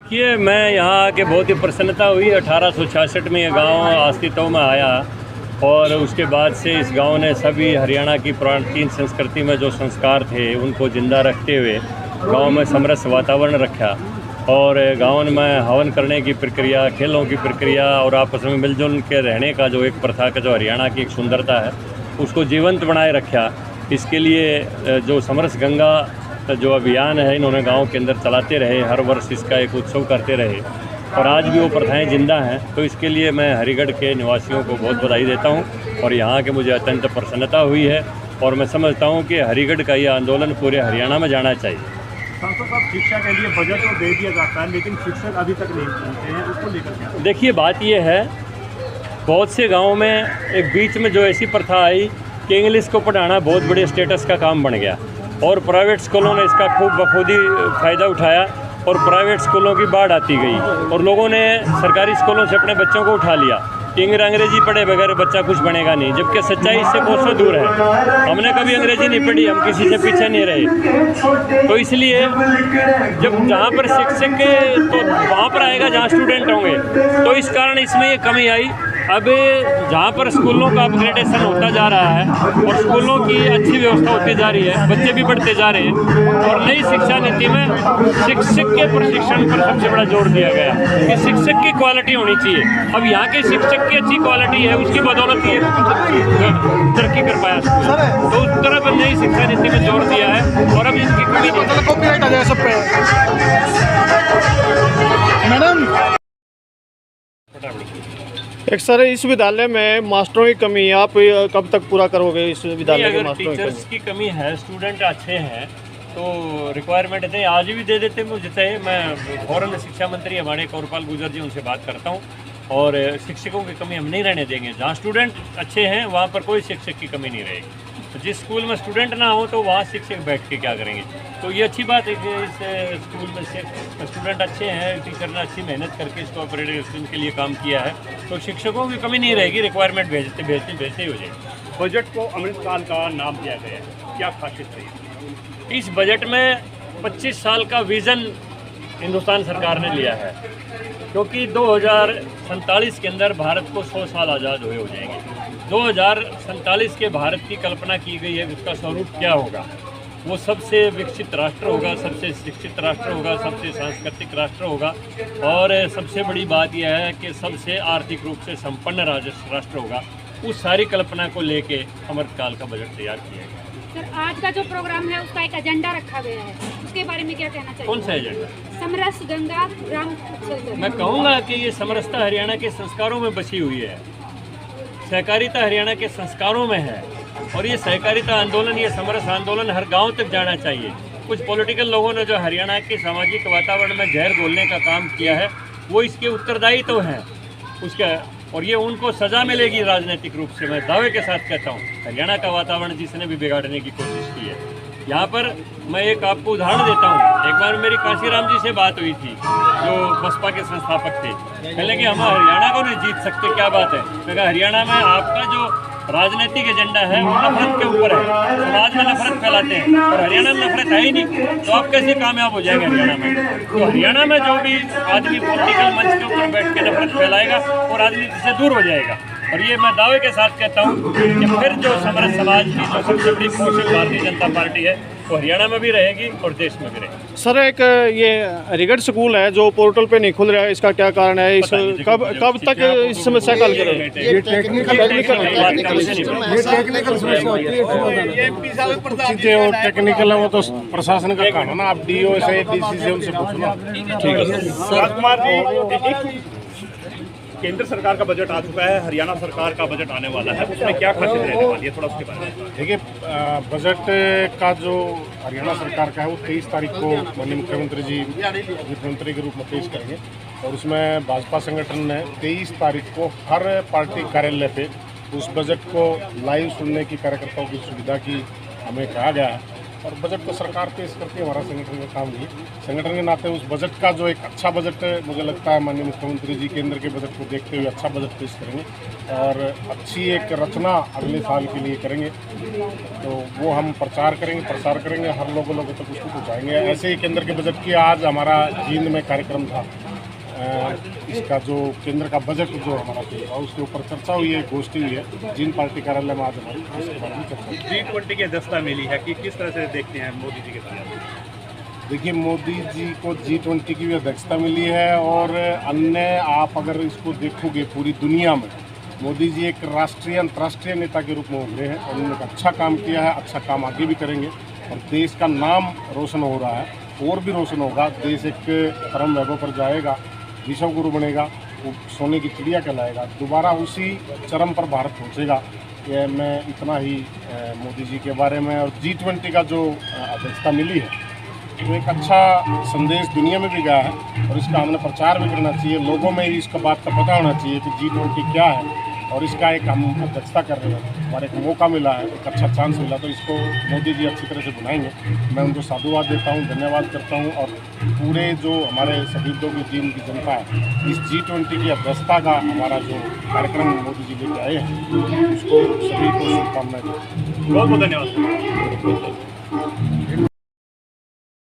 देखिए, मैं यहाँ आके बहुत ही प्रसन्नता हुई। 1866 में ये गांव अस्तित्व में आया और उसके बाद से इस गांव ने सभी हरियाणा की प्राचीन संस्कृति में जो संस्कार थे उनको ज़िंदा रखते हुए गांव में समरस वातावरण रखा और गांव में हवन करने की प्रक्रिया, खेलों की प्रक्रिया और आपस में मिलजुल के रहने का जो एक प्रथा का जो हरियाणा की एक सुंदरता है उसको जीवंत बनाए रखा। इसके लिए जो समरस गंगा जो अभियान है इन्होंने गांव के अंदर चलाते रहे, हर वर्ष इसका एक उत्सव करते रहे और आज भी वो प्रथाएं जिंदा हैं। तो इसके लिए मैं हरिगढ़ के निवासियों को बहुत बधाई देता हूं और यहाँ के मुझे अत्यंत प्रसन्नता हुई है और मैं समझता हूं कि हरिगढ़ का ये आंदोलन पूरे हरियाणा में जाना चाहिए। सांसद साहब, शिक्षा के लिए बजट तो दे दिया जाता है लेकिन शिक्षक अभी तक नहीं पहुँचे हैं, उसको लेकर क्या? देखिए, बात ये है, बहुत से गाँव में एक बीच में जो ऐसी प्रथा आई कि इंग्लिश को पढ़ाना बहुत बड़े स्टेटस का काम बन गया और प्राइवेट स्कूलों ने इसका खूब बखूबी फ़ायदा उठाया और प्राइवेट स्कूलों की बाढ़ आती गई और लोगों ने सरकारी स्कूलों से अपने बच्चों को उठा लिया कि अंग्रेजी पढ़े बगैर बच्चा कुछ बनेगा नहीं, जबकि सच्चाई इससे बहुत दूर है। हमने कभी अंग्रेजी नहीं पढ़ी, हम किसी से पीछे नहीं रहे। तो इसलिए जब जहाँ पर शिक्षक तो वहाँ पर आएगा जहाँ स्टूडेंट होंगे, तो इस कारण इसमें ये कमी आई। अब जहाँ पर स्कूलों का अपग्रेडेशन होता जा रहा है और स्कूलों की अच्छी व्यवस्था होती जा रही है, बच्चे भी बढ़ते जा रहे हैं और नई शिक्षा नीति में शिक्षक के प्रशिक्षण पर सबसे बड़ा जोर दिया गया कि शिक्षक की क्वालिटी होनी चाहिए। अब यहाँ के शिक्षक की अच्छी क्वालिटी है, उसकी बदौलत ये तरक्की कर पाया स्कूल। तो उस तरफ नई शिक्षा नीति में जोर दिया है और अब इसकी कमी मैडम एक सर, इस विद्यालय में मास्टरों की कमी है, आप कब तक पूरा करोगे इस विद्यालय के मास्टरों टीचर्स की कमी है, स्टूडेंट अच्छे हैं तो रिक्वायरमेंट थे, आज भी दे देते मुझे चाहिए। मैं फौरन शिक्षा मंत्री हमारे कौरपाल गुर्जर जी उनसे बात करता हूँ और शिक्षकों की कमी हम नहीं रहने देंगे। जहाँ स्टूडेंट अच्छे हैं वहाँ पर कोई शिक्षक की कमी नहीं रहेगी। तो जिस स्कूल में स्टूडेंट ना हो तो वहाँ शिक्षक बैठ के क्या करेंगे। तो ये अच्छी बात है कि इस स्कूल में स्टूडेंट अच्छे हैं, टीचर ने अच्छी मेहनत करके इसको अपग्रेडेशन के लिए काम किया है, तो शिक्षकों की कमी नहीं रहेगी। रिक्वायरमेंट भेजते ही हो जाएगी। बजट को अमृतकाल का नाम दिया गया है, क्या खासियत रही? इस बजट में 25 साल का विज़न हिंदुस्तान सरकार ने लिया है, क्योंकि 2047 के अंदर भारत को 100 साल आज़ाद हुए हो जाएंगे। 2047 के भारत की कल्पना की गई है, उसका स्वरूप क्या होगा। वो सबसे विकसित राष्ट्र होगा, सबसे शिक्षित राष्ट्र होगा, सबसे सांस्कृतिक राष्ट्र होगा और सबसे बड़ी बात यह है कि सबसे आर्थिक रूप से संपन्न राष्ट्र होगा। उस सारी कल्पना को लेके अमृतकाल का बजट तैयार किया गया। सर, आज का जो प्रोग्राम है उसका एक एजेंडा रखा गया है, उसके बारे में क्या कहना चाहिए? कौन सा एजेंडा? समरस गंगा ग्राम। मैं कहूँगा कि ये समरसता हरियाणा के संस्कारों में बसी हुई है, सहकारिता हरियाणा के संस्कारों में है और ये सहकारिता आंदोलन, ये समरस आंदोलन हर गांव तक जाना चाहिए। कुछ पॉलिटिकल लोगों ने जो हरियाणा के सामाजिक वातावरण में जहर घोलने का काम किया है वो इसके उत्तरदायी तो हैं उसका, और ये उनको सज़ा मिलेगी राजनीतिक रूप से। मैं दावे के साथ कहता हूँ, हरियाणा का वातावरण जिसने भी बिगाड़ने की कोशिश की है। यहाँ पर मैं एक आपको उदाहरण देता हूँ। एक बार मेरी काशीराम जी से बात हुई थी जो बसपा के संस्थापक थे। कहने कि हम हरियाणा को नहीं जीत सकते, क्या बात है? मैं कहा, हरियाणा में आपका जो राजनीतिक एजेंडा है वो नफरत के ऊपर है, समाज में नफरत फैलाते हैं और हरियाणा में नफरत है ही नहीं, तो आप कैसे कामयाब हो जाएंगे हरियाणा में? तो हरियाणा में जो भी आदमी पॉलिटिकल मंच के ऊपर बैठ के नफरत फैलाएगा वो राजनीति से दूर हो जाएगा। और ये मैं दावे के साथ कहता हूँ कि फिर जो समरस समाज की जो सबसे बड़ी फोर्स भारतीय जनता पार्टी है वो हरियाणा में भी रहेगी और देश में भी रहेगी। सर, एक ये हरिगढ़ स्कूल है जो पोर्टल पे नहीं खुल रहा है, इसका क्या कारण है? इस कब तक इस समस्या का हल करेंगे? ये टेक्निकल चीजें और टेक्निकल है, वो तो प्रशासन का काम है ना। आप डीओ से डीसी से उनसे पूछो ना। ठीक है राजकुमार जी, केंद्र सरकार का बजट आ चुका है, हरियाणा सरकार का बजट आने वाला है, उसमें क्या खासियत रहने वाली है, थोड़ा उसके बारे में देखिए। बजट का जो हरियाणा सरकार का है वो 23 तारीख को माननीय मुख्यमंत्री जी वित्त मंत्री के रूप में पेश करेंगे और उसमें भाजपा संगठन ने 23 तारीख को हर पार्टी कार्यालय पे उस बजट को लाइव सुनने की कार्यकर्ताओं की सुविधा की हमें कहा गया है और बजट तो सरकार पेश करती है, हमारा संगठन का काम नहीं है। संगठन के नाते उस बजट का जो एक अच्छा बजट मुझे लगता है माननीय मुख्यमंत्री जी केंद्र के बजट को देखते हुए अच्छा बजट पेश करेंगे और अच्छी एक रचना अगले साल के लिए करेंगे। तो वो हम प्रचार करेंगे, प्रसार करेंगे, हर लोगों तक उसको पहुँचाएंगे। ऐसे ही केंद्र के बजट की आज हमारा जींद में कार्यक्रम था। इसका जो केंद्र का बजट जो हमारा पेश हुआ उसके ऊपर चर्चा हुई है, गोष्ठी हुई है जींद पार्टी कार्यालय में आज हमारी इसके बारे में चर्चा हुई। G20 की अध्यक्षता मिली है कि किस तरह से देखते हैं मोदी जी के साथ? देखिए, मोदी जी को G20 की भी अध्यक्षता मिली है और अन्य आप अगर इसको देखोगे पूरी दुनिया में मोदी जी एक राष्ट्रीय अंतर्राष्ट्रीय नेता के रूप में उभरे हैं और उन्होंने अच्छा काम किया है, अच्छा काम आगे भी करेंगे और देश का नाम रोशन हो रहा है और भी रोशन होगा। देश एक परम वैभव पर जाएगा, विश्व गुरु बनेगा, वो सोने की चिड़िया कहलाएगा, दोबारा उसी चरम पर भारत पहुंचेगा। ये मैं इतना ही मोदी जी के बारे में। और G20 का जो अध्यक्षता मिली है तो एक अच्छा संदेश दुनिया में भी गया है और इसका हमने प्रचार भी करना चाहिए, लोगों में भी इसका बात का पता होना चाहिए कि G20 क्या है और इसका एक हम अध्यक्षता कर रहे हैं। हमारे एक मौका मिला है, एक अच्छा चांस मिला, तो इसको मोदी जी अच्छी तरह से बनाएंगे। मैं उनको साधुवाद देता हूँ, धन्यवाद करता हूँ और पूरे जो हमारे शहीदों की जींद की जनता है इस G20 की अध्यक्षता का हमारा जो कार्यक्रम मोदी जी लेके आए हैं उसको सभी को शुभकामनाएं देता हूँ। बहुत बहुत धन्यवाद।